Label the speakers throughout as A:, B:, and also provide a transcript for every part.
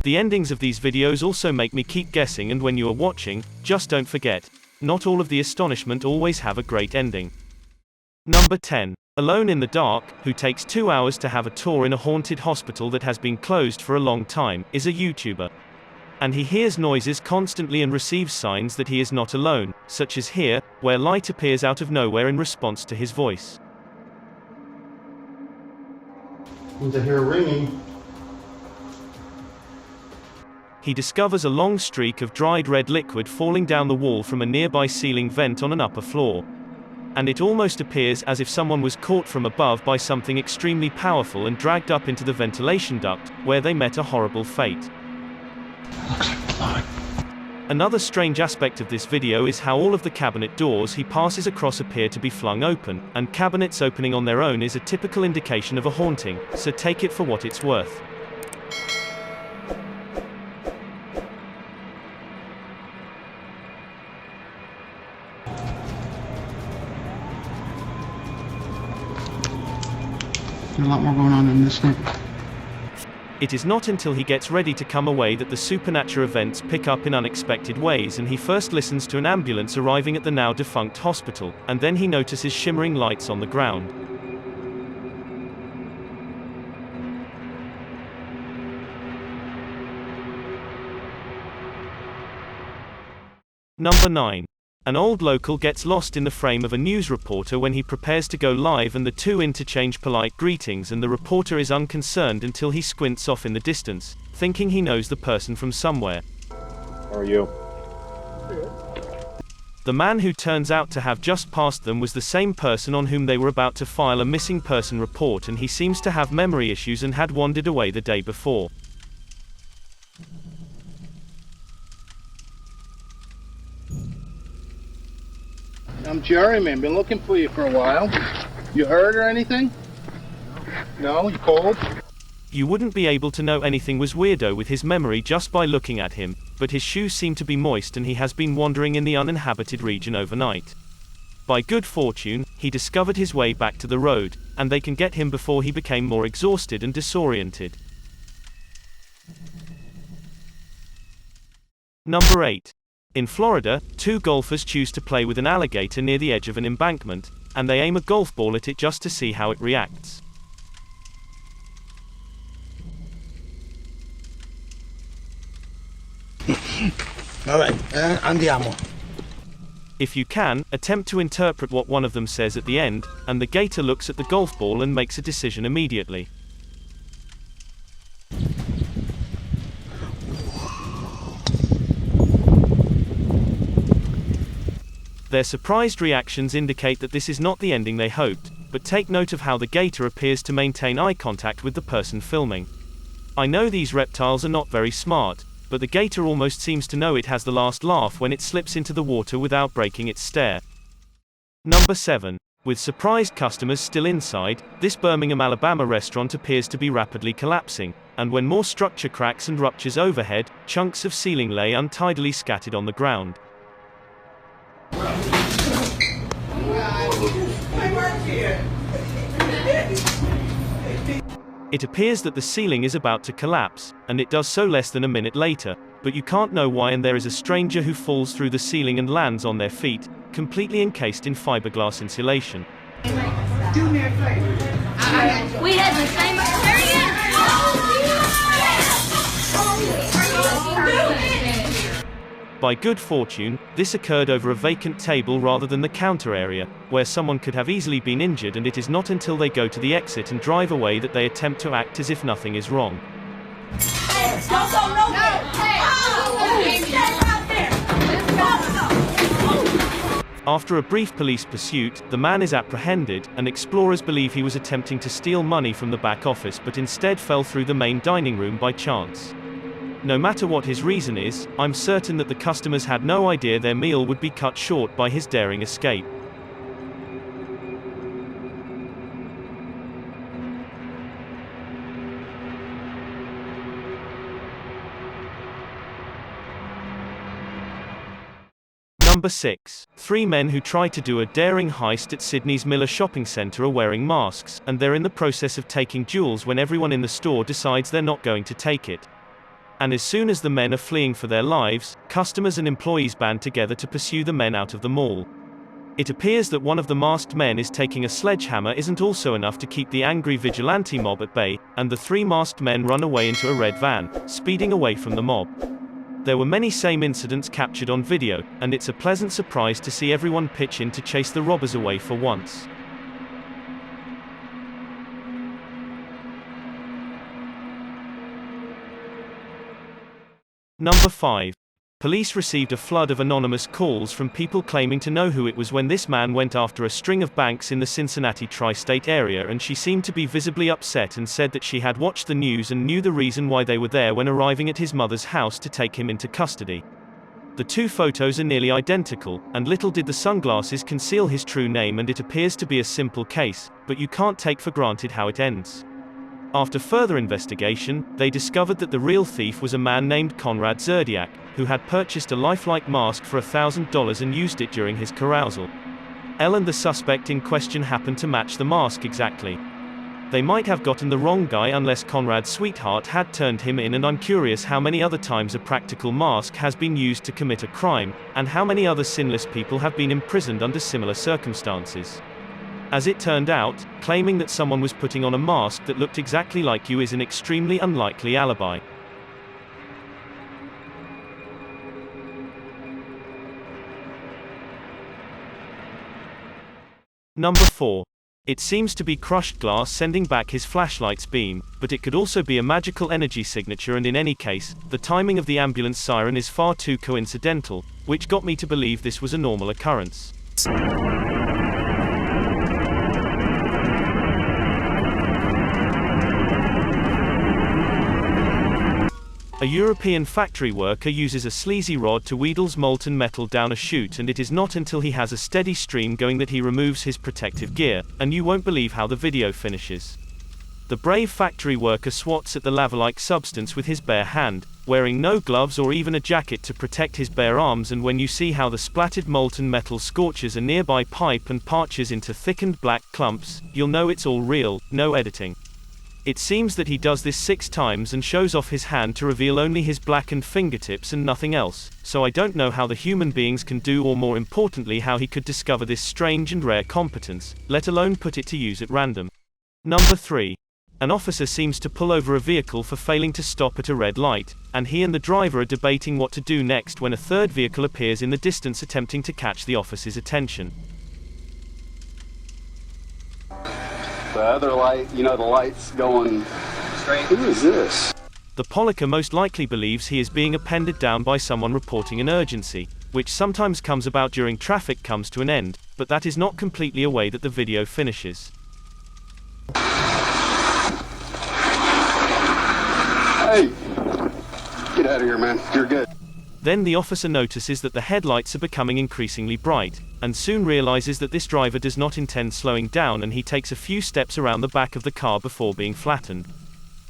A: The endings of these videos also make me keep guessing, and when you are watching, just don't forget, not all of the astonishment always have a great ending. Number 10. Alone in the Dark, who takes 2 hours to have a tour in a haunted hospital that has been closed for a long time, is a YouTuber. And he hears noises constantly and receives signs that he is not alone, such as here, where light appears out of nowhere in response to his voice.
B: Seems I hear ringing.
A: He discovers a long streak of dried red liquid falling down the wall from a nearby ceiling vent on an upper floor. And it almost appears as if someone was caught from above by something extremely powerful and dragged up into the ventilation duct, where they met a horrible fate.
B: Looks like blood.
A: Another strange aspect of this video is how all of the cabinet doors he passes across appear to be flung open, and cabinets opening on their own is a typical indication of a haunting, so take it for what it's worth.
B: There's a lot more going on in this thing.
A: It is not until he gets ready to come away that the supernatural events pick up in unexpected ways, and he first listens to an ambulance arriving at the now defunct hospital, and then he notices shimmering lights on the ground. Number 9. An old local gets lost in the frame of a news reporter when he prepares to go live, and the two interchange polite greetings, and the reporter is unconcerned until he squints off in the distance, thinking he knows the person from somewhere.
C: How are you?
A: The man who turns out to have just passed them was the same person on whom they were about to file a missing person report, and he seems to have memory issues and had wandered away the day before.
D: I'm Jeremy. I've been looking for you for a while. You hurt or anything? No? You cold?
A: You wouldn't be able to know anything was weirdo with his memory just by looking at him, but his shoes seem to be moist and he has been wandering in the uninhabited region overnight. By good fortune, he discovered his way back to the road, and they can get him before he became more exhausted and disoriented. Number 8. In Florida, two golfers choose to play with an alligator near the edge of an embankment, and they aim a golf ball at it just to see how it reacts.
D: Andiamo.
A: If you can, attempt to interpret what one of them says at the end, and the gator looks at the golf ball and makes a decision immediately. Their surprised reactions indicate that this is not the ending they hoped, but take note of how the gator appears to maintain eye contact with the person filming. I know these reptiles are not very smart, but the gator almost seems to know it has the last laugh when it slips into the water without breaking its stare. Number 7. With surprised customers still inside, this Birmingham, Alabama restaurant appears to be rapidly collapsing, and when more structure cracks and ruptures overhead, chunks of ceiling lay untidily scattered on the ground. It appears that the ceiling is about to collapse, and it does so less than a minute later, but you can't know why, and there is a stranger who falls through the ceiling and lands on their feet, completely encased in fiberglass insulation.
E: Do me a favor. We had the same experience.
A: By good fortune, this occurred over a vacant table rather than the counter area, where someone could have easily been injured, and it is not until they go to the exit and drive away that they attempt to act as if nothing is wrong. After a brief police pursuit, the man is apprehended, and explorers believe he was attempting to steal money from the back office but instead fell through the main dining room by chance. No matter what his reason is, I'm certain that the customers had no idea their meal would be cut short by his daring escape. Number 6. 3 men who try to do a daring heist at Sydney's Miller shopping centre are wearing masks, and they're in the process of taking jewels when everyone in the store decides they're not going to take it. And as soon as the men are fleeing for their lives, customers and employees band together to pursue the men out of the mall. It appears that one of the masked men is taking a sledgehammer isn't also enough to keep the angry vigilante mob at bay, and the three masked men run away into a red van, speeding away from the mob. There were many same incidents captured on video, and it's a pleasant surprise to see everyone pitch in to chase the robbers away for once. Number 5. Police received a flood of anonymous calls from people claiming to know who it was when this man went after a string of banks in the Cincinnati tri-state area, and she seemed to be visibly upset and said that she had watched the news and knew the reason why they were there when arriving at his mother's house to take him into custody. The two photos are nearly identical, and little did the sunglasses conceal his true name, and it appears to be a simple case, but you can't take for granted how it ends. After further investigation, they discovered that the real thief was a man named Conrad Zerdiak, who had purchased a lifelike mask for $1,000 and used it during his carousal. Ellen, the suspect in question, happened to match the mask exactly. They might have gotten the wrong guy unless Conrad's sweetheart had turned him in, and I'm curious how many other times a practical mask has been used to commit a crime, and how many other sinless people have been imprisoned under similar circumstances. As it turned out, claiming that someone was putting on a mask that looked exactly like you is an extremely unlikely alibi. Number 4. It seems to be crushed glass sending back his flashlight's beam, but it could also be a magical energy signature, and in any case, the timing of the ambulance siren is far too coincidental, which got me to believe this was a normal occurrence. A European factory worker uses a sleazy rod to wheedles molten metal down a chute, and it is not until he has a steady stream going that he removes his protective gear, and you won't believe how the video finishes. The brave factory worker swats at the lava-like substance with his bare hand, wearing no gloves or even a jacket to protect his bare arms, and when you see how the splattered molten metal scorches a nearby pipe and parches into thickened black clumps, you'll know it's all real, no editing. It seems that he does this 6 times and shows off his hand to reveal only his blackened fingertips and nothing else, so I don't know how the human beings can do, or more importantly how he could discover this strange and rare competence, let alone put it to use at random. Number 3. An officer seems to pull over a vehicle for failing to stop at a red light, and he and the driver are debating what to do next when a third vehicle appears in the distance attempting to catch the officer's attention.
C: The other light, the light's going straight. Who is this?
A: The Pollocker most likely believes he is being appended down by someone reporting an urgency, which sometimes comes about during traffic comes to an end, but that is not completely a way that the video finishes.
C: Hey! Get out of here, man. You're good.
A: Then the officer notices that the headlights are becoming increasingly bright, and soon realizes that this driver does not intend slowing down, and he takes a few steps around the back of the car before being flattened.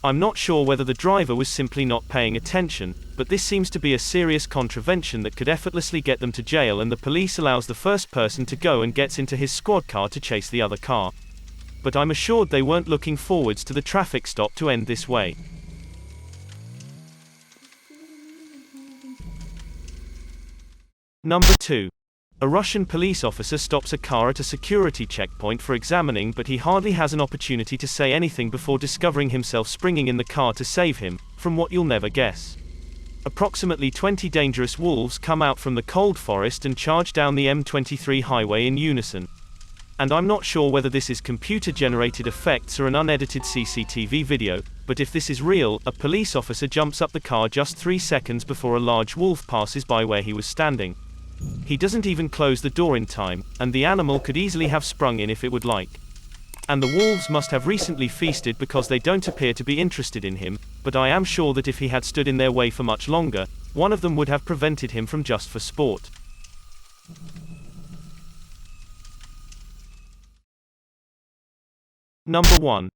A: I'm not sure whether the driver was simply not paying attention, but this seems to be a serious contravention that could effortlessly get them to jail, and the police allows the first person to go and gets into his squad car to chase the other car. But I'm assured they weren't looking forwards to the traffic stop to end this way. Number 2. A Russian police officer stops a car at a security checkpoint for examining, but he hardly has an opportunity to say anything before discovering himself springing in the car to save him, from what you'll never guess. Approximately 20 dangerous wolves come out from the cold forest and charge down the M23 highway in unison. And I'm not sure whether this is computer-generated effects or an unedited CCTV video, but if this is real, a police officer jumps up the car just 3 seconds before a large wolf passes by where he was standing. He doesn't even close the door in time, and the animal could easily have sprung in if it would like. And the wolves must have recently feasted, because they don't appear to be interested in him, but I am sure that if he had stood in their way for much longer, one of them would have prevented him from just for sport. Number 1.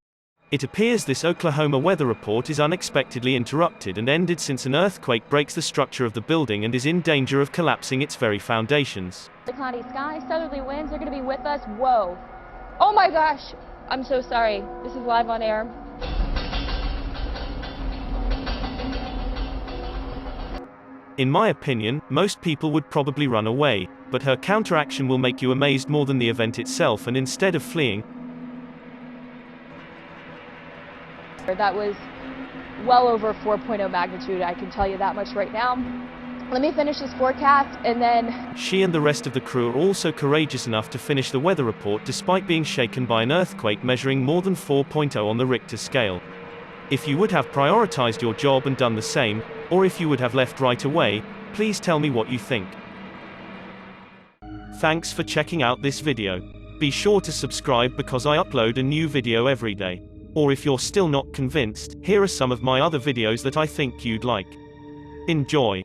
A: It appears this Oklahoma weather report is unexpectedly interrupted and ended since an earthquake breaks the structure of the building and is in danger of collapsing its very foundations.
F: The cloudy sky, southerly winds are going to be with us. Whoa. Oh my gosh. I'm so sorry. This is live on air.
A: In my opinion, most people would probably run away, but her counteraction will make you amazed more than the event itself, and instead of fleeing,
F: That was well over 4.0 magnitude, I can tell you that much right now. Let me finish this forecast, and then
A: she and the rest of the crew are also courageous enough to finish the weather report despite being shaken by an earthquake measuring more than 4.0 on the Richter scale. If you would have prioritized your job and done the same, or if you would have left right away, please tell me what you think. Thanks for checking out this video. Be sure to subscribe because I upload a new video every day. Or if you're still not convinced, here are some of my other videos that I think you'd like. Enjoy.